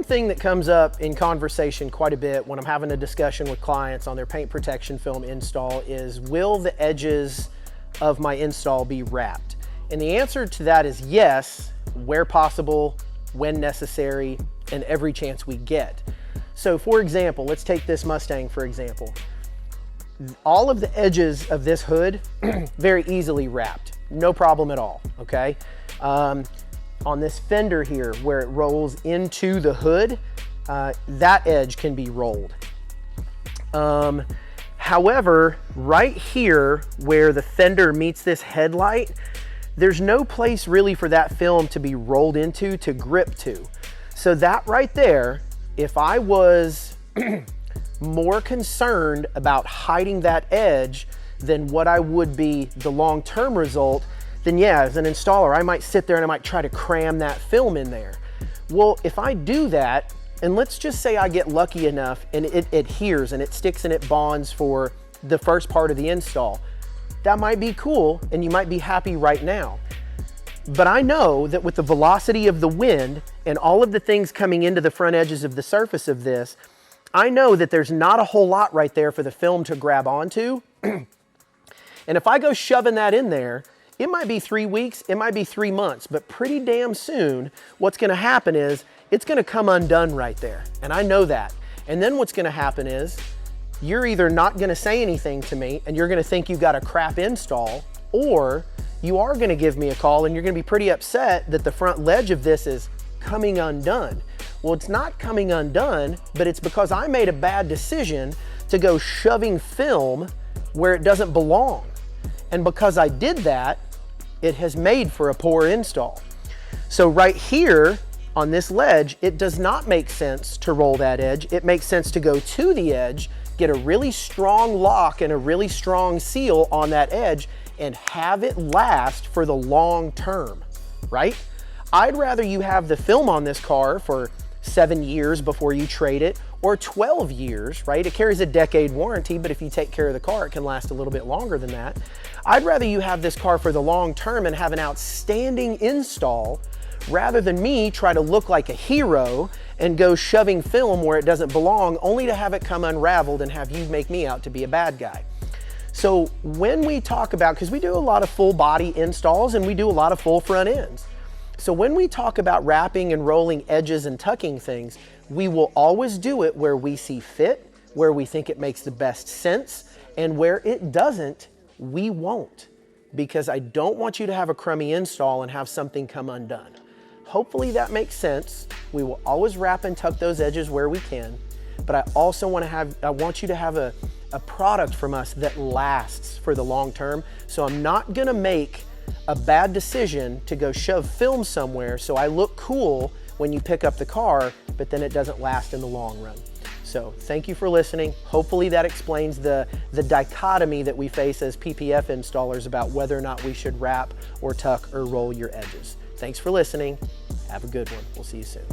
thing that comes up in conversation quite a bit when I'm having a discussion with clients on their paint protection film install is, will the edges of my install be wrapped? And the answer to that is yes, where possible, when necessary, and every chance we get. So for example, let's take this Mustang for example. All of the edges of this hood, very easily wrapped, no problem at all, okay? On this fender here, where it rolls into the hood, that edge can be rolled. However, right here, where the fender meets this headlight, there's no place really for that film to be rolled into, to grip to. So that right there, if I was more concerned about hiding that edge than what I would be the long-term result, then yeah, as an installer, I might sit there and I might try to cram that film in there. Well, if I do that, and let's just say I get lucky enough and it adheres and it sticks and it bonds for the first part of the install, that might be cool and you might be happy right now. But I know that with the velocity of the wind and all of the things coming into the front edges of the surface of this, I know that there's not a whole lot right there for the film to grab onto. And if I go shoving that in there, it might be 3 weeks, it might be 3 months, but pretty damn soon, what's gonna happen is it's gonna come undone right there. And I know that. And then what's gonna happen is you're either not gonna say anything to me and you're gonna think you got a crap install, or you are gonna give me a call and you're gonna be pretty upset that the front ledge of this is coming undone. Well, it's not coming undone, but it's because I made a bad decision to go shoving film where it doesn't belong. And because I did that, it has made for a poor install. So right here on this ledge, it does not make sense to roll that edge. It makes sense to go to the edge, get a really strong lock and a really strong seal on that edge and have it last for the long term, right? I'd rather you have the film on this car for 7 years before you trade it, or 12 years, right? It carries a decade warranty, but if you take care of the car, it can last a little bit longer than that. I'd rather you have this car for the long term and have an outstanding install rather than me try to look like a hero and go shoving film where it doesn't belong, only to have it come unraveled and have you make me out to be a bad guy. So when we talk about, because we do a lot of full body installs and we do a lot of full front ends. So when we talk about wrapping and rolling edges and tucking things, we will always do it where we see fit, where we think it makes the best sense, and where it doesn't, we won't. Because I don't want you to have a crummy install and have something come undone. Hopefully that makes sense. We will always wrap and tuck those edges where we can, but I also want you to have a product from us that lasts for the long term. So I'm not gonna make a bad decision to go shove film somewhere so I look cool when you pick up the car, but then it doesn't last in the long run. So thank you for listening. Hopefully that explains the dichotomy that we face as PPF installers about whether or not we should wrap or tuck or roll your edges. Thanks for listening. Have a good one. We'll see you soon.